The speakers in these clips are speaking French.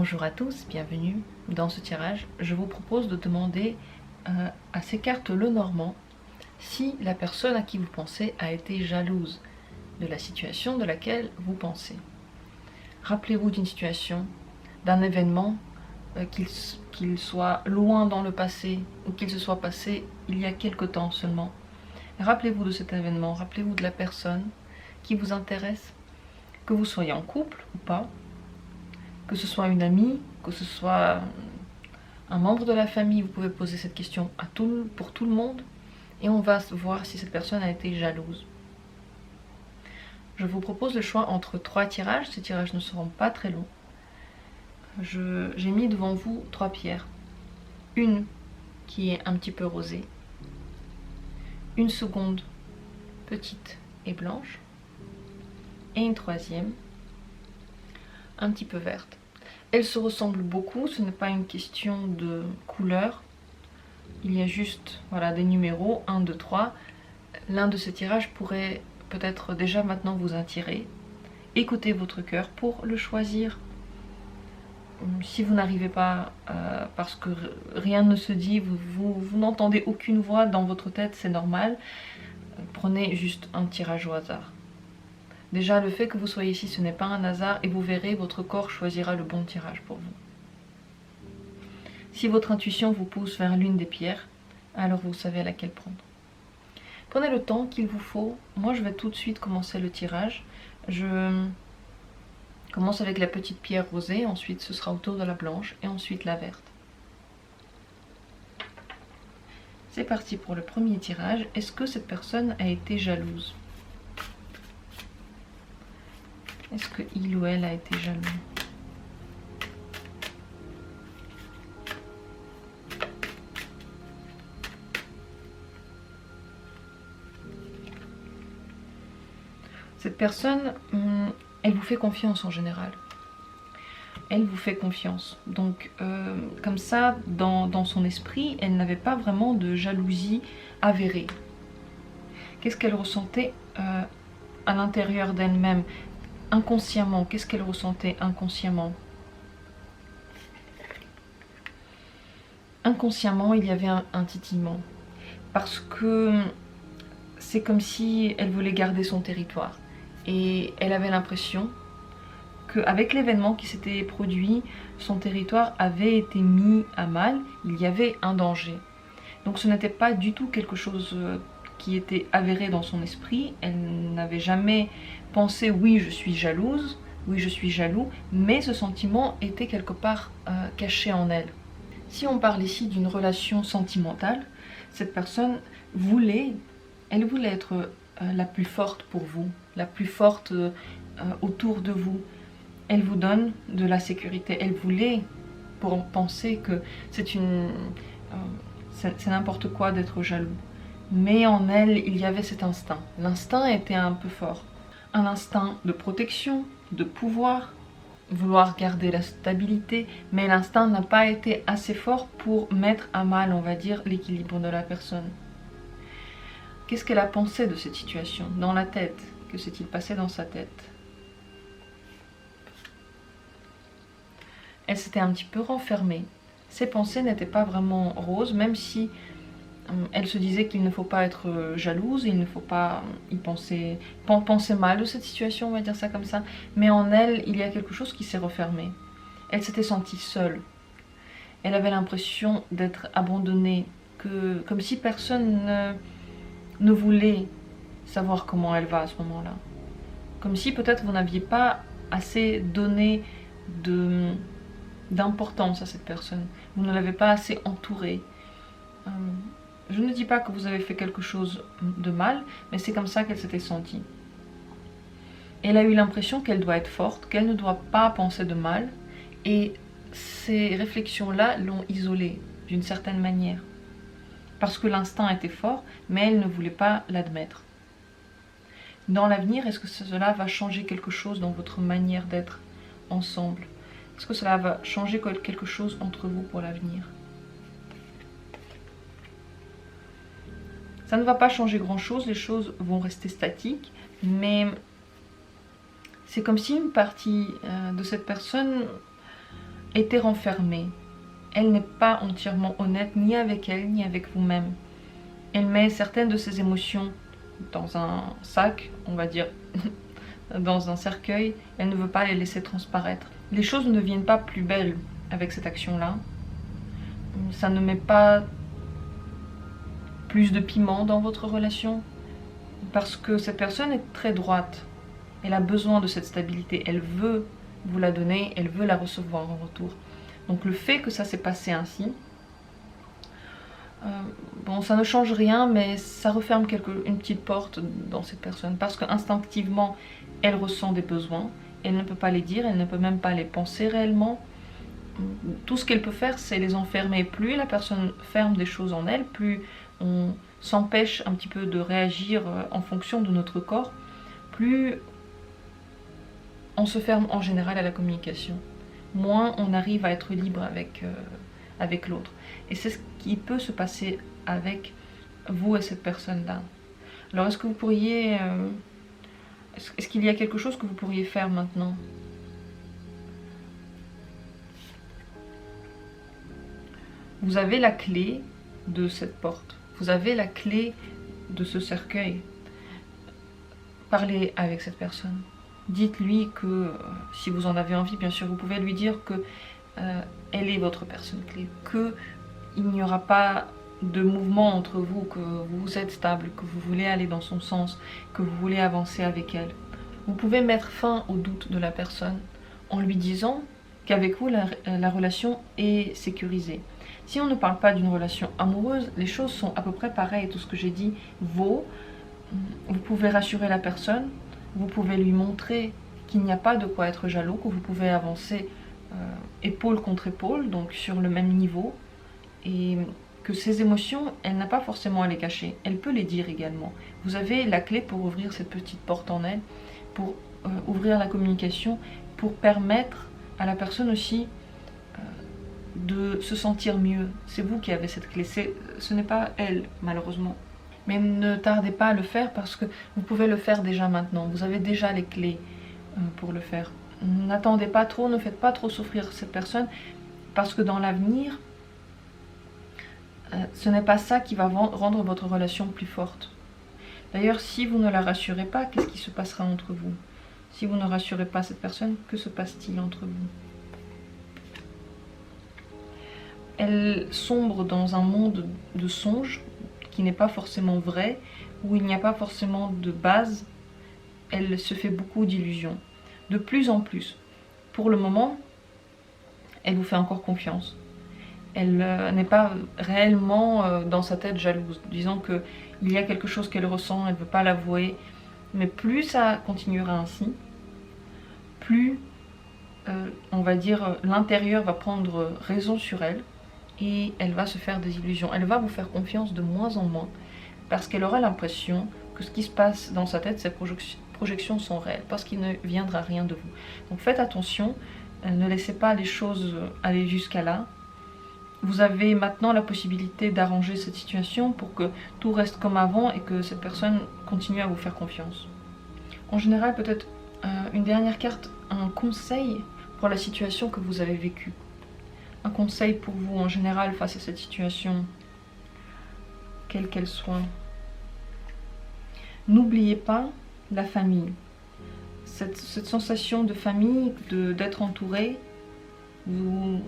Bonjour à tous, bienvenue. Dans ce tirage, je vous propose de demander à ces cartes Lenormand si la personne à qui vous pensez a été jalouse de la situation de laquelle vous pensez. Rappelez-vous d'une situation, d'un événement, qu'il soit loin dans le passé ou qu'il se soit passé il y a quelque temps seulement. Rappelez-vous de cet événement, rappelez-vous de la personne qui vous intéresse, que vous soyez en couple ou pas, que ce soit une amie, que ce soit un membre de la famille, vous pouvez poser cette question pour tout le monde et on va voir si cette personne a été jalouse. Je vous propose le choix entre 3 tirages, ces tirages ne seront pas très longs. J'ai mis devant vous 3 pierres. Une qui est un petit peu rosée, une seconde petite et blanche, et une troisième un petit peu verte. Elles se ressemblent beaucoup, ce n'est pas une question de couleur. Il y a juste voilà, des numéros, 1, 2, 3. L'un de ces tirages pourrait peut-être déjà maintenant vous attirer. Écoutez votre cœur pour le choisir. Si vous n'arrivez pas, parce que rien ne se dit, vous n'entendez aucune voix dans votre tête, c'est normal. Prenez juste un tirage au hasard. Déjà, le fait que vous soyez ici, ce n'est pas un hasard et vous verrez, votre corps choisira le bon tirage pour vous. Si votre intuition vous pousse vers l'une des pierres, alors vous savez laquelle prendre. Prenez le temps qu'il vous faut. Moi, je vais tout de suite commencer le tirage. Je commence avec la petite pierre rosée, ensuite ce sera autour de la blanche et ensuite la verte. C'est parti pour le premier tirage. Est-ce que cette personne a été jalouse ? Est-ce que il ou elle a été jaloux? Cette personne, elle vous fait confiance en général. Elle vous fait confiance. Donc, comme ça, dans son esprit, elle n'avait pas vraiment de jalousie avérée. Qu'est-ce qu'elle ressentait à l'intérieur d'elle-même? Inconsciemment, qu'est-ce qu'elle ressentait inconsciemment? Inconsciemment, il y avait un titillement. Parce que c'est comme si elle voulait garder son territoire. Et elle avait l'impression qu'avec l'événement qui s'était produit, son territoire avait été mis à mal, il y avait un danger. Donc ce n'était pas du tout quelque chose qui était avéré dans son esprit. Elle n'avait jamais pensé oui je suis jalouse, oui je suis jaloux, mais ce sentiment était quelque part caché en elle. Si on parle ici d'une relation sentimentale, cette personne voulait être la plus forte pour vous, la plus forte autour de vous. Elle vous donne de la sécurité. Elle voulait pour penser que c'est n'importe quoi d'être jaloux. Mais en elle, il y avait cet instinct. L'instinct était un peu fort. Un instinct de protection, de pouvoir, vouloir garder la stabilité, mais l'instinct n'a pas été assez fort pour mettre à mal, on va dire, l'équilibre de la personne. Qu'est-ce qu'elle a pensé de cette situation? Dans la tête, que s'est-il passé dans sa tête? Elle s'était un petit peu renfermée. Ses pensées n'étaient pas vraiment roses, même si elle se disait qu'il ne faut pas être jalouse, il ne faut pas y penser mal de cette situation, on va dire ça comme ça. Mais en elle, il y a quelque chose qui s'est refermé. Elle s'était sentie seule. Elle avait l'impression d'être abandonnée, comme si personne ne voulait savoir comment elle va à ce moment-là. Comme si peut-être vous n'aviez pas assez donné d'importance à cette personne. Vous ne l'avez pas assez entourée. Je ne dis pas que vous avez fait quelque chose de mal, mais c'est comme ça qu'elle s'était sentie. Elle a eu l'impression qu'elle doit être forte, qu'elle ne doit pas penser de mal, et ces réflexions-là l'ont isolée d'une certaine manière. Parce que l'instinct était fort, mais elle ne voulait pas l'admettre. Dans l'avenir, est-ce que cela va changer quelque chose dans votre manière d'être ensemble? Est-ce que cela va changer quelque chose entre vous pour l'avenir? Ça ne va pas changer grand-chose, les choses vont rester statiques, mais c'est comme si une partie de cette personne été renfermée. Elle n'est pas entièrement honnête ni avec elle ni avec vous-même. Elle met certaines de ses émotions dans un sac, on va dire, dans un cercueil. Elle ne veut pas les laisser transparaître. Les choses ne deviennent pas plus belles avec cette action-là. Ça ne met pas plus de piment dans votre relation, parce que cette personne est très droite. Elle a besoin de cette stabilité. Elle veut vous la donner, elle veut la recevoir en retour. Donc le fait que ça s'est passé ainsi, bon, ça ne change rien, mais ça referme une petite porte dans cette personne, parce qu'instinctivement, elle ressent des besoins, elle ne peut pas les dire, elle ne peut même pas les penser réellement. Tout ce qu'elle peut faire, c'est les enfermer. Plus la personne ferme des choses en elle, plus on s'empêche un petit peu de réagir en fonction de notre corps, plus on se ferme en général à la communication. Moins on arrive à être libre avec l'autre. Et c'est ce qui peut se passer avec vous et cette personne-là. Alors est-ce que vous pourriez... est-ce qu'il y a quelque chose que vous pourriez faire maintenant? Vous avez la clé de cette porte. Vous avez la clé de ce cercueil. Parlez avec cette personne. Dites-lui que, si vous en avez envie, bien sûr, vous pouvez lui dire que elle est votre personne clé, qu'il n'y aura pas de mouvement entre vous, que vous êtes stable, que vous voulez aller dans son sens, que vous voulez avancer avec elle. Vous pouvez mettre fin au doute de la personne en lui disant qu'avec vous, la relation est sécurisée. Si on ne parle pas d'une relation amoureuse, les choses sont à peu près pareilles. Tout ce que j'ai dit vaut. Vous pouvez rassurer la personne, vous pouvez lui montrer qu'il n'y a pas de quoi être jaloux, que vous pouvez avancer épaule contre épaule, donc sur le même niveau, et que ses émotions, elle n'a pas forcément à les cacher, elle peut les dire également. Vous avez la clé pour ouvrir cette petite porte en elle, pour ouvrir la communication, pour permettre à la personne aussi de se sentir mieux. C'est vous qui avez cette clé, ce n'est pas elle, malheureusement. Mais ne tardez pas à le faire, parce que vous pouvez le faire déjà maintenant. Vous avez déjà les clés pour le faire. N'attendez pas trop, ne faites pas trop souffrir cette personne, parce que dans l'avenir, ce n'est pas ça qui va rendre votre relation plus forte. D'ailleurs, si vous ne la rassurez pas, qu'est-ce qui se passera entre vous? Si vous ne rassurez pas cette personne, que se passe-t-il entre vous? Elle sombre dans un monde de songes qui n'est pas forcément vrai, où il n'y a pas forcément de base. Elle se fait beaucoup d'illusions, de plus en plus. Pour le moment, elle vous fait encore confiance. Elle n'est pas réellement dans sa tête jalouse, disant qu'il y a quelque chose qu'elle ressent, elle ne veut pas l'avouer. Mais plus ça continuera ainsi, plus, on va dire, l'intérieur va prendre raison sur elle, et elle va se faire des illusions. Elle va vous faire confiance de moins en moins, parce qu'elle aura l'impression que ce qui se passe dans sa tête, ces projections sont réelles, parce qu'il ne viendra rien de vous. Donc faites attention, ne laissez pas les choses aller jusqu'à là. Vous avez maintenant la possibilité d'arranger cette situation pour que tout reste comme avant et que cette personne continue à vous faire confiance. En général, peut-être une dernière carte, un conseil pour la situation que vous avez vécue. Un conseil pour vous en général face à cette situation, quelle qu'elle soit. N'oubliez pas la famille. Cette sensation de famille, d'être entouré, vous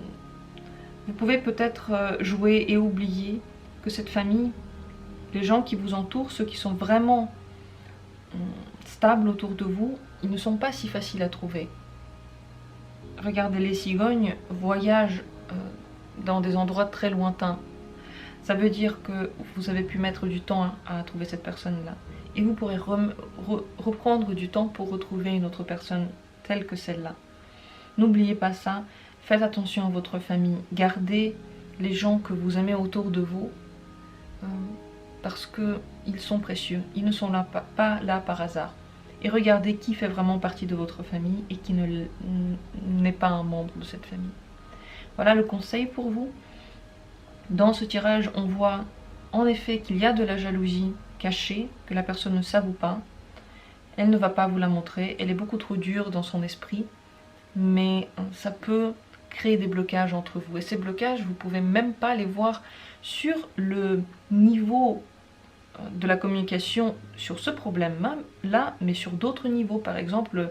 pouvez peut-être jouer et oublier que cette famille, les gens qui vous entourent, ceux qui sont vraiment stables autour de vous, ils ne sont pas si faciles à trouver. Regardez, les cigognes voyagent dans des endroits très lointains. Ça veut dire que vous avez pu mettre du temps à trouver cette personne-là. Et vous pourrez reprendre du temps pour retrouver une autre personne telle que celle-là. N'oubliez pas ça. Faites attention à votre famille. Gardez les gens que vous aimez autour de vous, parce qu'ils sont précieux. Ils ne sont pas là par hasard. Et regardez qui fait vraiment partie de votre famille et qui n'est pas un membre de cette famille. Voilà le conseil pour vous. Dans ce tirage, on voit en effet qu'il y a de la jalousie cachée, que la personne ne s'avoue pas. Elle ne va pas vous la montrer, elle est beaucoup trop dure dans son esprit, mais ça peut créer des blocages entre vous. Et ces blocages, vous ne pouvez même pas les voir sur le niveau de la communication sur ce problème-là, mais sur d'autres niveaux. Par exemple,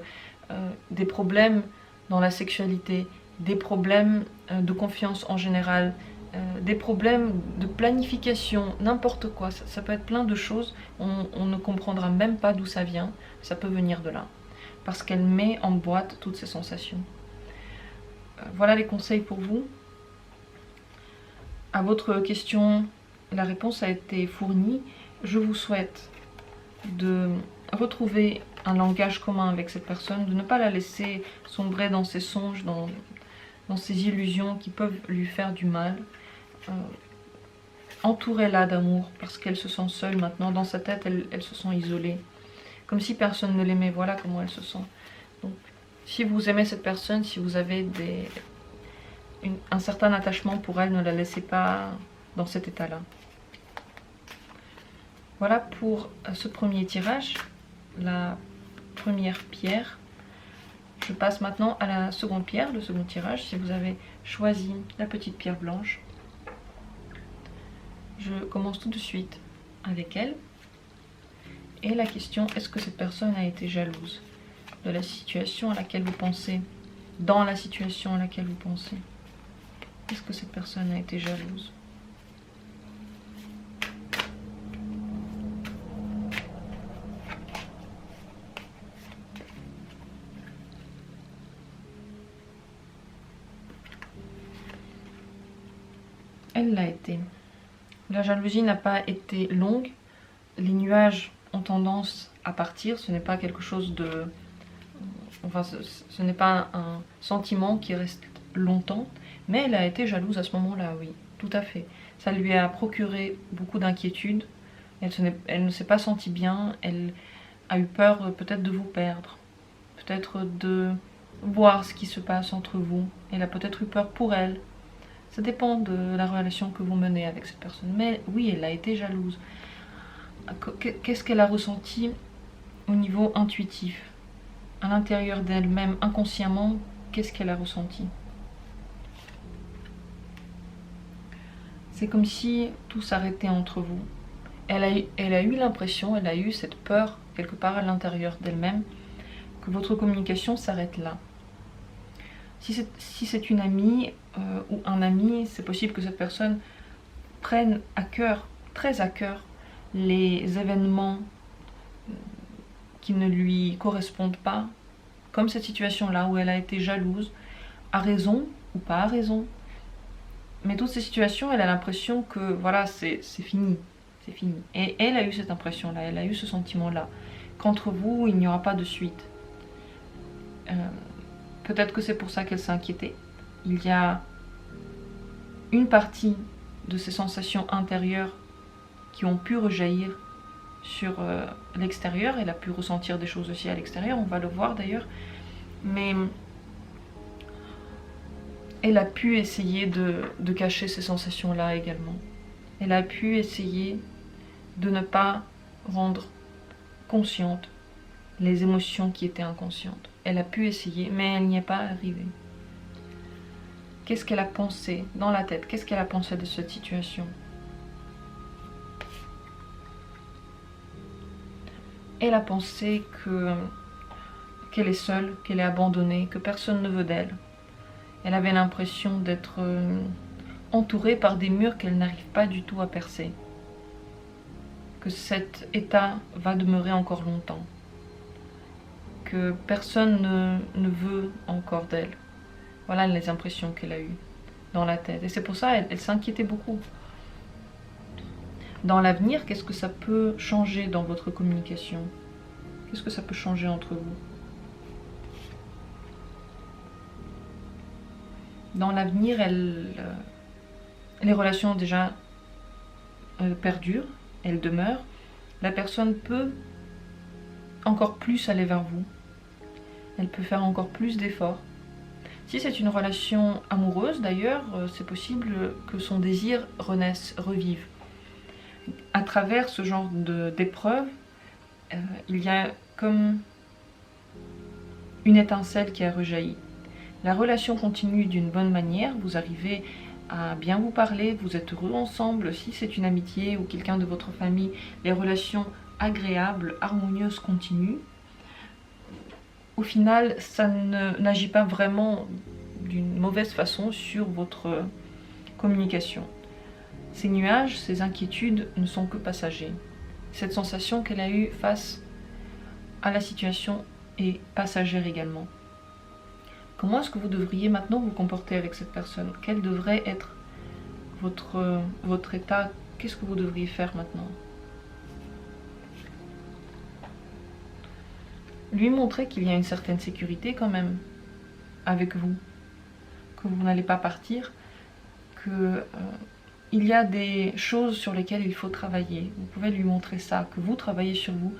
des problèmes dans la sexualité, des problèmes de confiance en général, des problèmes de planification, n'importe quoi. Ça peut être plein de choses. On ne comprendra même pas d'où ça vient. Ça peut venir de là. Parce qu'elle met en boîte toutes ces sensations. Voilà les conseils pour vous. À votre question, la réponse a été fournie. Je vous souhaite de retrouver un langage commun avec cette personne, de ne pas la laisser sombrer dans ses songes, dans ses illusions qui peuvent lui faire du mal. Entourez-la d'amour parce qu'elle se sent seule maintenant. Dans sa tête, elle se sent isolée. Comme si personne ne l'aimait. Voilà comment elle se sent. Donc, si vous aimez cette personne, si vous avez un certain attachement pour elle, ne la laissez pas dans cet état-là. Voilà pour ce premier tirage, la première pierre. Je passe maintenant à la seconde pierre, le second tirage. Si vous avez choisi la petite pierre blanche, je commence tout de suite avec elle. Et la question, est-ce que cette personne a été jalouse de la situation à laquelle vous pensez, dans la situation à laquelle vous pensez? Est-ce que cette personne a été jalouse? Elle l'a été. La jalousie n'a pas été longue. Les nuages ont tendance à partir. Ce n'est pas quelque chose de... Enfin, ce n'est pas un sentiment qui reste longtemps. Mais elle a été jalouse à ce moment-là, oui. Tout à fait. Ça lui a procuré beaucoup d'inquiétude. Elle ne s'est pas sentie bien. Elle a eu peur peut-être de vous perdre. Peut-être de voir ce qui se passe entre vous. Elle a peut-être eu peur pour elle. Ça dépend de la relation que vous menez avec cette personne. Mais oui, elle a été jalouse. Qu'est-ce qu'elle a ressenti au niveau intuitif? À l'intérieur d'elle-même, inconsciemment, qu'est-ce qu'elle a ressenti? C'est comme si tout s'arrêtait entre vous. Elle a eu l'impression, elle a eu cette peur, quelque part à l'intérieur d'elle-même, que votre communication s'arrête là. Si c'est une amie ou un ami, c'est possible que cette personne prenne à cœur, très à cœur, les événements qui ne lui correspondent pas, comme cette situation-là où elle a été jalouse, à raison ou pas à raison. Mais toutes ces situations, elle a l'impression que voilà, c'est fini, c'est fini. Et elle a eu cette impression-là, elle a eu ce sentiment-là, qu'entre vous, il n'y aura pas de suite. Peut-être que c'est pour ça qu'elle s'est inquiétée. Il y a une partie de ces sensations intérieures qui ont pu rejaillir sur l'extérieur. Elle a pu ressentir des choses aussi à l'extérieur, on va le voir d'ailleurs. Mais elle a pu essayer de cacher ces sensations-là également. Elle a pu essayer de ne pas rendre consciente les émotions qui étaient inconscientes. Elle a pu essayer, mais elle n'y est pas arrivée. Qu'est-ce qu'elle a pensé dans la tête? Qu'est-ce qu'elle a pensé de cette situation? Elle a pensé qu'elle est seule, qu'elle est abandonnée, que personne ne veut d'elle. Elle avait l'impression d'être entourée par des murs qu'elle n'arrive pas du tout à percer. Que cet état va demeurer encore longtemps. Que personne ne veut encore d'elle. Voilà les impressions qu'elle a eues dans la tête. Et c'est pour ça qu'elle s'inquiétait beaucoup. Dans l'avenir, qu'est-ce que ça peut changer dans votre communication? Qu'est-ce que ça peut changer entre vous? Dans l'avenir, les relations déjà perdurent, elles demeurent. La personne peut encore plus aller vers vous. Elle peut faire encore plus d'efforts. Si c'est une relation amoureuse d'ailleurs, c'est possible que son désir renaisse, revive. À travers ce genre d'épreuve, il y a comme une étincelle qui a rejailli. La relation continue d'une bonne manière, vous arrivez à bien vous parler, vous êtes heureux ensemble. Si c'est une amitié ou quelqu'un de votre famille, les relations agréables, harmonieuses continuent. Au final, ça n'agit pas vraiment d'une mauvaise façon sur votre communication. Ces nuages, ces inquiétudes ne sont que passagers. Cette sensation qu'elle a eue face à la situation est passagère également. Comment est-ce que vous devriez maintenant vous comporter avec cette personne? Quel devrait être votre état? Qu'est-ce que vous devriez faire maintenant? Lui montrer qu'il y a une certaine sécurité quand même avec vous, que vous n'allez pas partir, que il y a des choses sur lesquelles il faut travailler. Vous pouvez lui montrer ça, que vous travaillez sur vous.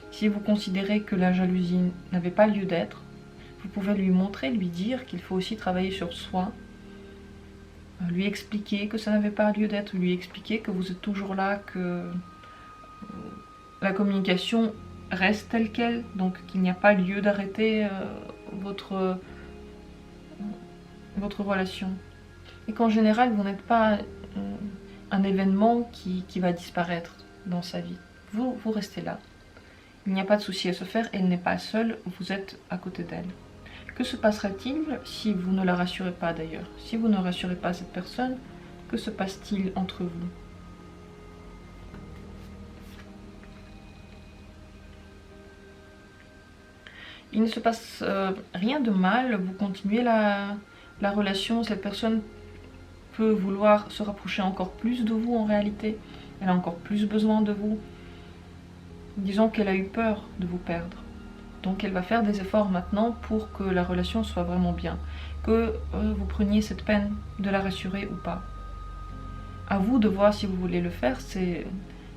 Si vous considérez que la jalousie n'avait pas lieu d'être, vous pouvez lui montrer, lui dire qu'il faut aussi travailler sur soi, lui expliquer que ça n'avait pas lieu d'être, lui expliquer que vous êtes toujours là, que la communication reste telle qu'elle, donc qu'il n'y a pas lieu d'arrêter votre relation. Et qu'en général, vous n'êtes pas un événement qui va disparaître dans sa vie. Vous restez là. Il n'y a pas de souci à se faire, elle n'est pas seule, vous êtes à côté d'elle. Que se passera-t-il si vous ne la rassurez pas d'ailleurs? Si vous ne rassurez pas cette personne, que se passe-t-il entre vous? Il ne se passe rien de mal, vous continuez la relation, cette personne peut vouloir se rapprocher encore plus de vous en réalité, elle a encore plus besoin de vous. Disons qu'elle a eu peur de vous perdre. Donc elle va faire des efforts maintenant pour que la relation soit vraiment bien. Que vous preniez cette peine de la rassurer ou pas. À vous de voir si vous voulez le faire, c'est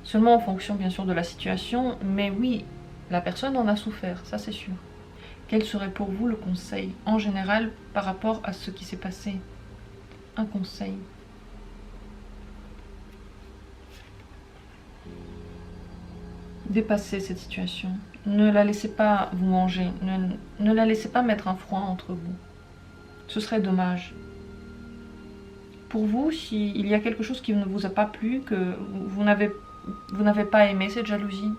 seulement en fonction bien sûr de la situation. Mais oui, la personne en a souffert, ça c'est sûr. Quel serait pour vous le conseil en général par rapport à ce qui s'est passé? Un conseil. Dépassez cette situation. Ne la laissez pas vous manger. Ne la laissez pas mettre un froid entre vous. Ce serait dommage. Pour vous, s'il y a quelque chose qui ne vous a pas plu, que vous n'avez pas aimé cette jalousie,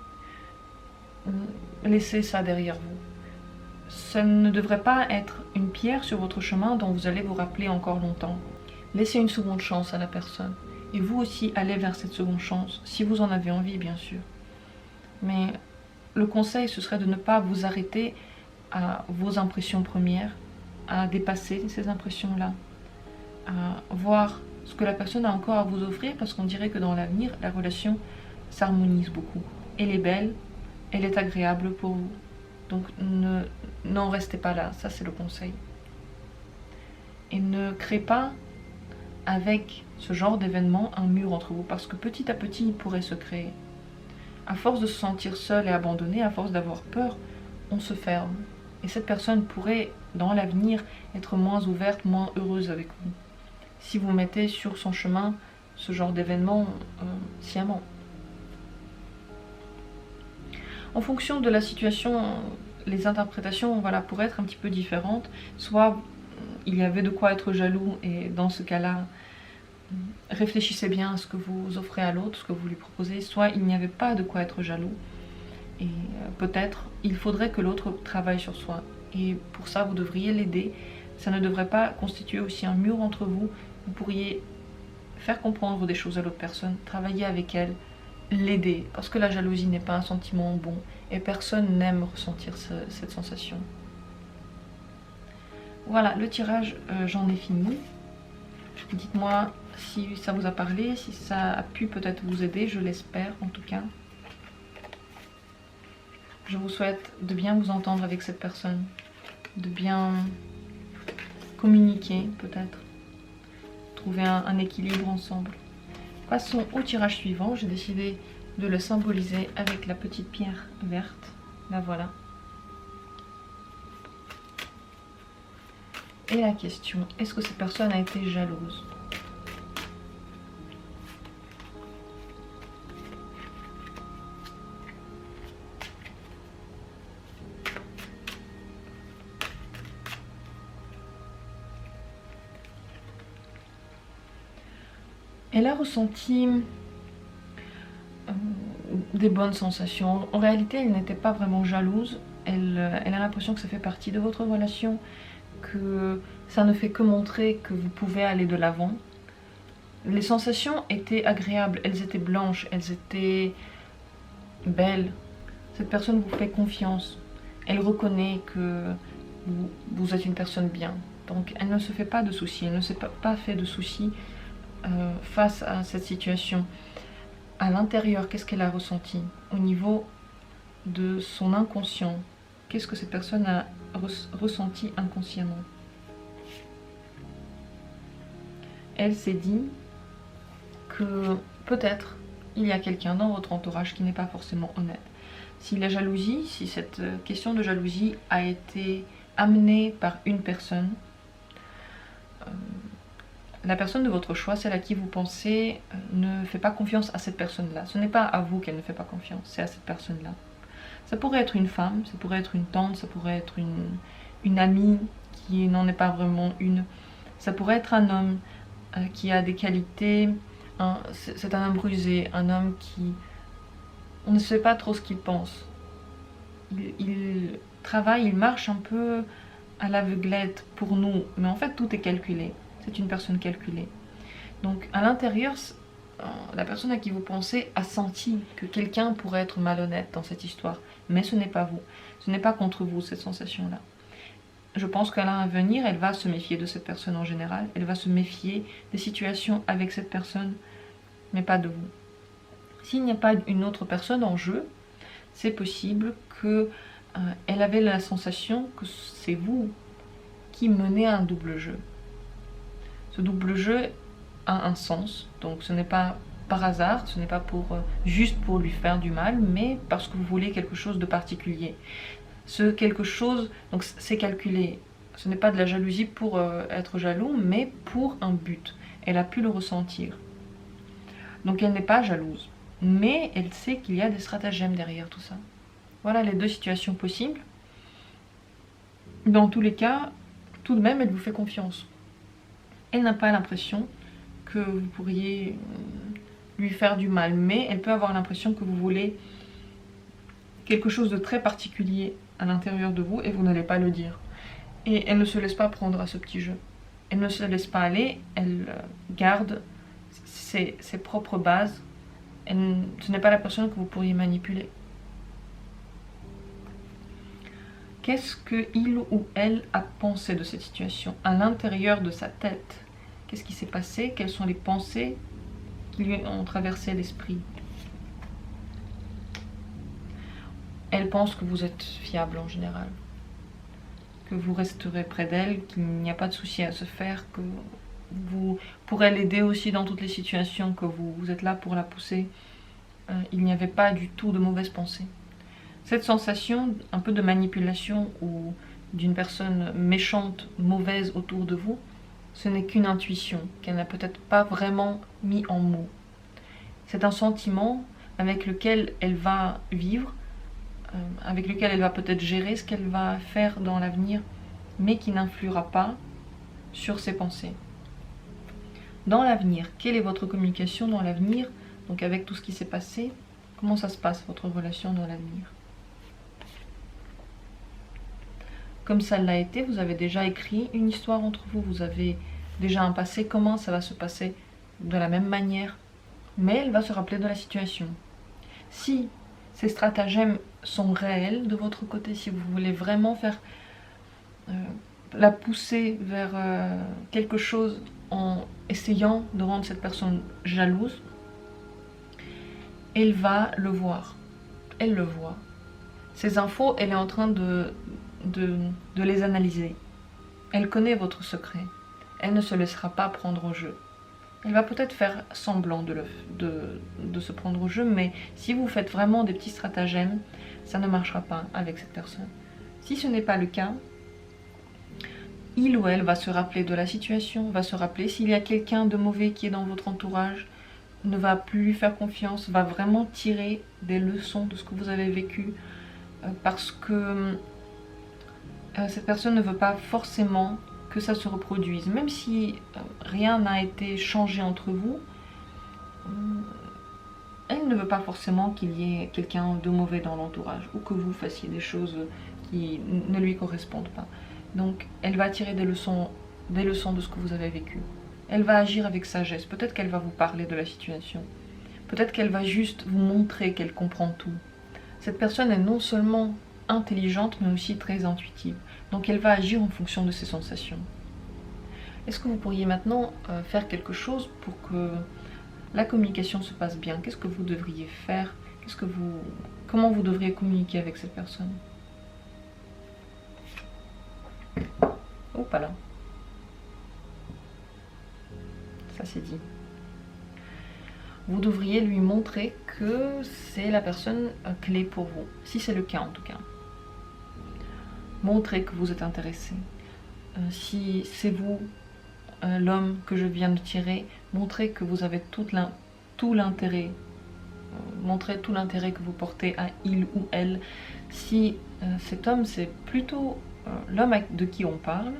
laissez ça derrière vous. Ça ne devrait pas être une pierre sur votre chemin dont vous allez vous rappeler encore longtemps. Laissez une seconde chance à la personne. Et vous aussi, allez vers cette seconde chance, si vous en avez envie, bien sûr. Mais le conseil, ce serait de ne pas vous arrêter à vos impressions premières, à dépasser ces impressions-là, à voir ce que la personne a encore à vous offrir, parce qu'on dirait que dans l'avenir, la relation s'harmonise beaucoup. Elle est belle, elle est agréable pour vous. Donc n'en restez pas là, ça c'est le conseil. Et ne créez pas avec ce genre d'événement un mur entre vous, parce que petit à petit il pourrait se créer. À force de se sentir seul et abandonné, à force d'avoir peur, on se ferme. Et cette personne pourrait, dans l'avenir, être moins ouverte, moins heureuse avec vous. Si vous mettez sur son chemin ce genre d'événement sciemment. En fonction de la situation, les interprétations pourraient être un petit peu différentes. Soit il y avait de quoi être jaloux et dans ce cas-là, réfléchissez bien à ce que vous offrez à l'autre, ce que vous lui proposez. Soit il n'y avait pas de quoi être jaloux et peut-être il faudrait que l'autre travaille sur soi. Et pour ça, vous devriez l'aider. Ça ne devrait pas constituer aussi un mur entre vous. Vous pourriez faire comprendre des choses à l'autre personne, travailler avec elle, l'aider, parce que la jalousie n'est pas un sentiment bon et personne n'aime ressentir cette sensation. Voilà, le tirage, j'en ai fini. Dites-moi si ça vous a parlé, si ça a pu peut-être vous aider, je l'espère en tout cas. Je vous souhaite de bien vous entendre avec cette personne, de bien communiquer peut-être, trouver un équilibre ensemble. Passons au tirage suivant. J'ai décidé de le symboliser avec la petite pierre verte. La voilà. Et la question, est-ce que cette personne a été jalouse? Elle a ressenti des bonnes sensations. En réalité, elle n'était pas vraiment jalouse. Elle a l'impression que ça fait partie de votre relation, que ça ne fait que montrer que vous pouvez aller de l'avant. Les sensations étaient agréables, elles étaient blanches, elles étaient belles. Cette personne vous fait confiance. Elle reconnaît que vous êtes une personne bien. Donc elle ne se fait pas de soucis, elle ne s'est pas fait de soucis face à cette situation. À l'intérieur, qu'est-ce qu'elle a ressenti? Au niveau de son inconscient, qu'est-ce que cette personne a ressenti inconsciemment? Elle s'est dit que peut-être il y a quelqu'un dans votre entourage qui n'est pas forcément honnête. Si la jalousie, si cette question de jalousie a été amenée par une personne, la personne de votre choix, celle à qui vous pensez, ne fait pas confiance à cette personne-là. Ce n'est pas à vous qu'elle ne fait pas confiance, c'est à cette personne-là. Ça pourrait être une femme, ça pourrait être une tante, ça pourrait être une amie qui n'en est pas vraiment une. Ça pourrait être un homme qui a des qualités, c'est un homme rusé, un homme qui... On ne sait pas trop ce qu'il pense. Il travaille, il marche un peu à l'aveuglette pour nous, mais en fait tout est calculé. C'est une personne calculée. Donc à l'intérieur, la personne à qui vous pensez a senti que quelqu'un pourrait être malhonnête dans cette histoire. Mais ce n'est pas vous. Ce n'est pas contre vous, cette sensation-là. Je pense qu'à l'avenir, elle va se méfier de cette personne en général. Elle va se méfier des situations avec cette personne, mais pas de vous. S'il n'y a pas une autre personne en jeu, c'est possible qu'elle avait la sensation que c'est vous qui menez un double jeu. Ce double jeu a un sens, donc ce n'est pas par hasard, ce n'est pas juste pour lui faire du mal, mais parce que vous voulez quelque chose de particulier. Ce quelque chose, donc c'est calculé. Ce n'est pas de la jalousie pour être jaloux, mais pour un but. Elle a pu le ressentir. Donc elle n'est pas jalouse, mais elle sait qu'il y a des stratagèmes derrière tout ça. Voilà les deux situations possibles. Dans tous les cas, tout de même, elle vous fait confiance. Elle n'a pas l'impression que vous pourriez lui faire du mal, mais elle peut avoir l'impression que vous voulez quelque chose de très particulier à l'intérieur de vous et vous n'allez pas le dire. Et elle ne se laisse pas prendre à ce petit jeu. Elle ne se laisse pas aller, elle garde ses propres bases. Ce n'est pas la personne que vous pourriez manipuler. Qu'est-ce qu'il ou elle a pensé de cette situation à l'intérieur de sa tête? Qu'est-ce qui s'est passé? Quelles sont les pensées qui lui ont traversé l'esprit? Elle pense que vous êtes fiable en général, que vous resterez près d'elle, qu'il n'y a pas de souci à se faire, que vous pourrez l'aider aussi dans toutes les situations, que vous êtes là pour la pousser. Il n'y avait pas du tout de mauvaises pensées. Cette sensation un peu de manipulation ou d'une personne méchante, mauvaise autour de vous, ce n'est qu'une intuition qu'elle n'a peut-être pas vraiment mis en mots. C'est un sentiment avec lequel elle va vivre, avec lequel elle va peut-être gérer ce qu'elle va faire dans l'avenir, mais qui n'influera pas sur ses pensées. Dans l'avenir, quelle est votre communication dans l'avenir? Donc avec tout ce qui s'est passé, comment ça se passe votre relation dans l'avenir? Comme ça l'a été, vous avez déjà écrit une histoire entre vous, vous avez déjà un passé commun, ça va se passer de la même manière, mais elle va se rappeler de la situation. Si ces stratagèmes sont réels de votre côté, si vous voulez vraiment faire la pousser vers quelque chose en essayant de rendre cette personne jalouse, elle va le voir. Elle le voit. Ces infos, elle est en train de les analyser. Elle connaît votre secret. Elle ne se laissera pas prendre au jeu. Elle va peut-être faire semblant de se prendre au jeu, mais si vous faites vraiment des petits stratagèmes, ça ne marchera pas avec cette personne. Si ce n'est pas le cas, il ou elle va se rappeler de la situation, va se rappeler s'il y a quelqu'un de mauvais qui est dans votre entourage, ne va plus lui faire confiance, va vraiment tirer des leçons de ce que vous avez vécu, parce que cette personne ne veut pas forcément que ça se reproduise. Même si rien n'a été changé entre vous, elle ne veut pas forcément qu'il y ait quelqu'un de mauvais dans l'entourage ou que vous fassiez des choses qui ne lui correspondent pas. Donc elle va tirer des leçons de ce que vous avez vécu. Elle va agir avec sagesse. Peut-être qu'elle va vous parler de la situation. Peut-être qu'elle va juste vous montrer qu'elle comprend tout. Cette personne est non seulement intelligente mais aussi très intuitive. Donc elle va agir en fonction de ses sensations. Est-ce que vous pourriez maintenant faire quelque chose pour que la communication se passe bien? Qu'est-ce que vous devriez faire? Comment vous devriez communiquer avec cette personne? Oh, pas là. Ça c'est dit. Vous devriez lui montrer que c'est la personne clé pour vous, si c'est le cas en tout cas. Montrez que vous êtes intéressé. Si c'est vous, l'homme que je viens de tirer, montrez que vous avez tout l'intérêt. Montrez tout l'intérêt que vous portez à il ou elle. Si cet homme c'est plutôt l'homme de qui on parle,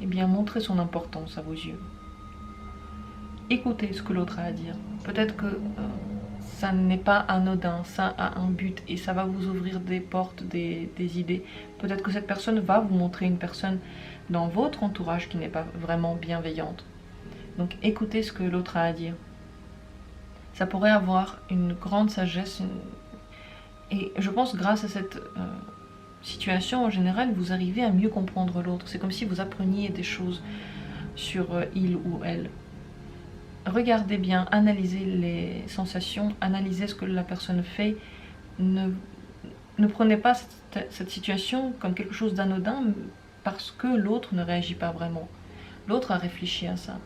eh bien montrez son importance à vos yeux. Écoutez ce que l'autre a à dire. Peut-être que ça n'est pas anodin, ça a un but et ça va vous ouvrir des portes, des idées. Peut-être que cette personne va vous montrer une personne dans votre entourage qui n'est pas vraiment bienveillante. Donc écoutez ce que l'autre a à dire. Ça pourrait avoir une grande sagesse. Et je pense grâce à cette situation en général, vous arrivez à mieux comprendre l'autre. C'est comme si vous appreniez des choses sur il ou elle. Regardez bien, analysez les sensations, analysez ce que la personne fait. Ne prenez pas cette situation comme quelque chose d'anodin parce que l'autre ne réagit pas vraiment. L'autre a réfléchi à ça.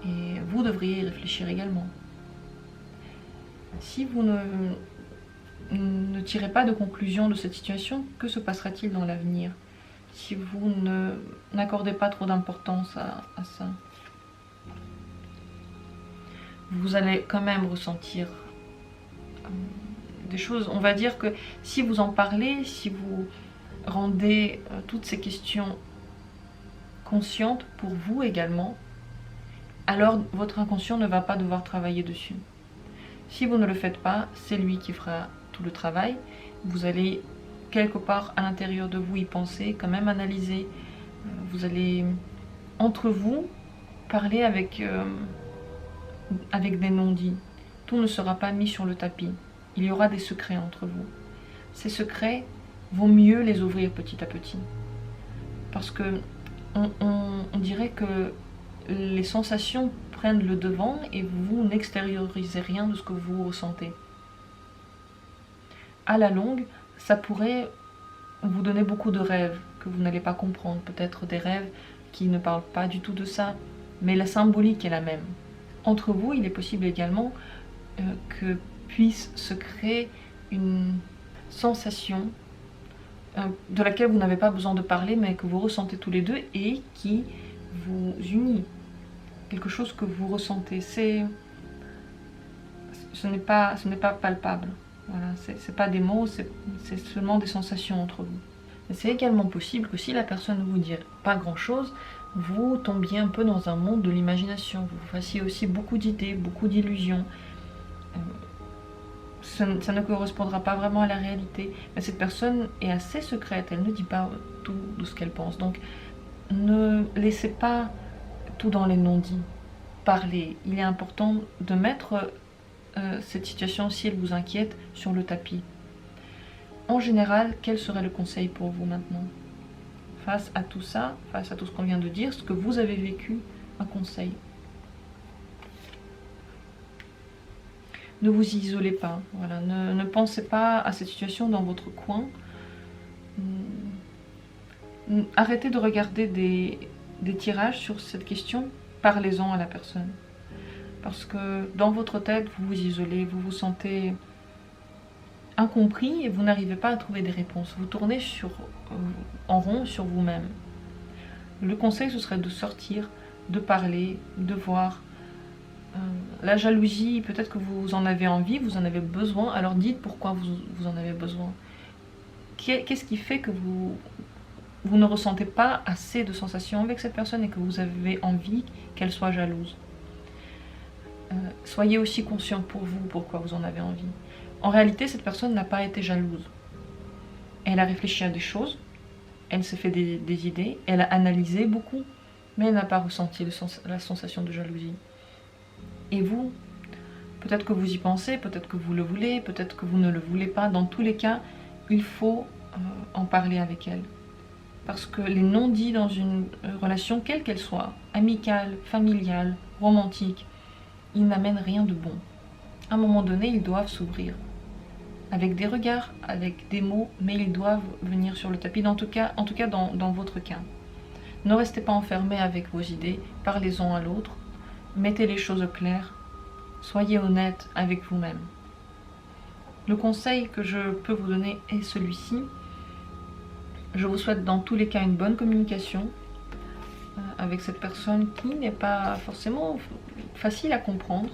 Et vous devriez y réfléchir également. Si vous ne tirez pas de conclusion de cette situation, que se passera-t-il dans l'avenir si vous n'accordez pas trop d'importance à ça? Vous allez quand même ressentir des choses. On va dire que si vous en parlez, si vous rendez toutes ces questions conscientes pour vous également, alors votre inconscient ne va pas devoir travailler dessus. Si vous ne le faites pas, c'est lui qui fera tout le travail. Vous allez quelque part à l'intérieur de vous y penser, quand même analyser. Vous allez entre vous parler avec des non-dits. Tout ne sera pas mis sur le tapis. Il y aura des secrets entre vous. Ces secrets, vaut mieux les ouvrir petit à petit. Parce que on dirait que les sensations prennent le devant et vous n'extériorisez rien de ce que vous ressentez. À la longue, ça pourrait vous donner beaucoup de rêves que vous n'allez pas comprendre. Peut-être des rêves qui ne parlent pas du tout de ça, mais la symbolique est la même. Entre vous, il est possible également que puisse se créer une sensation de laquelle vous n'avez pas besoin de parler, mais que vous ressentez tous les deux et qui vous unit. Quelque chose que vous ressentez. Ce n'est pas palpable. Voilà, c'est pas des mots, c'est seulement des sensations entre vous. C'est également possible que si la personne ne vous dit pas grand-chose, vous tombiez un peu dans un monde de l'imagination. Vous fassiez aussi beaucoup d'idées, beaucoup d'illusions. Ça ne correspondra pas vraiment à la réalité. Mais cette personne est assez secrète, elle ne dit pas tout de ce qu'elle pense. Donc ne laissez pas tout dans les non-dits. Parlez. Il est important de mettre cette situation, si elle vous inquiète, sur le tapis. En général, quel serait le conseil pour vous maintenant? Face à tout ça, face à tout ce qu'on vient de dire, ce que vous avez vécu, un conseil. Ne vous isolez pas. Voilà. Ne pensez pas à cette situation dans votre coin. Arrêtez de regarder des tirages sur cette question. Parlez-en à la personne. Parce que dans votre tête, vous vous isolez, vous vous sentez incompris et vous n'arrivez pas à trouver des réponses. Vous tournez en rond sur vous-même. Le conseil, ce serait de sortir, de parler, de voir. La jalousie, peut-être que vous en avez envie, vous en avez besoin, alors dites pourquoi vous en avez besoin. Qu'est-ce qui fait que vous ne ressentez pas assez de sensations avec cette personne et que vous avez envie qu'elle soit jalouse? soyez aussi conscient pour vous pourquoi vous en avez envie. En réalité, cette personne n'a pas été jalouse. Elle a réfléchi à des choses, elle s'est fait des idées, elle a analysé beaucoup, mais elle n'a pas ressenti la sensation de jalousie. Et vous, peut-être que vous y pensez, peut-être que vous le voulez, peut-être que vous ne le voulez pas. Dans tous les cas, il faut en parler avec elle. Parce que les non-dits dans une relation, quelle qu'elle soit, amicale, familiale, romantique, ils n'amènent rien de bon. À un moment donné, ils doivent s'ouvrir. Avec des regards, avec des mots, mais ils doivent venir sur le tapis, en tout cas dans votre cas. Ne restez pas enfermés avec vos idées, parlez-en à l'autre, mettez les choses au clair, soyez honnête avec vous-même. Le conseil que je peux vous donner est celui-ci. Je vous souhaite dans tous les cas une bonne communication avec cette personne qui n'est pas forcément facile à comprendre.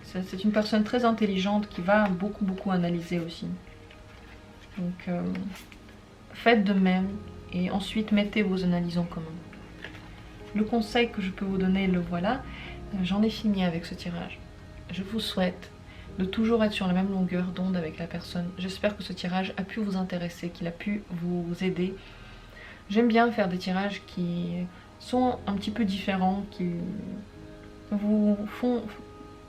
C'est une personne très intelligente qui va beaucoup analyser aussi. Donc faites de même et ensuite mettez vos analyses en commun. Le conseil que je peux vous donner, le voilà. J'en ai fini avec ce tirage. Je vous souhaite de toujours être sur la même longueur d'onde avec la personne. J'espère que ce tirage a pu vous intéresser, qu'il a pu vous aider. J'aime bien faire des tirages qui sont un petit peu différents, qui vous font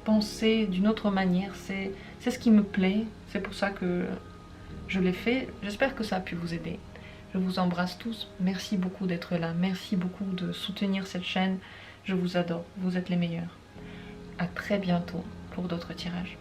penser d'une autre manière. C'est ce qui me plaît, c'est pour ça que je l'ai fait. J'espère que ça a pu vous aider. Je vous embrasse tous, merci beaucoup d'être là, merci beaucoup de soutenir cette chaîne. Je vous adore, vous êtes les meilleurs. À très bientôt pour d'autres tirages.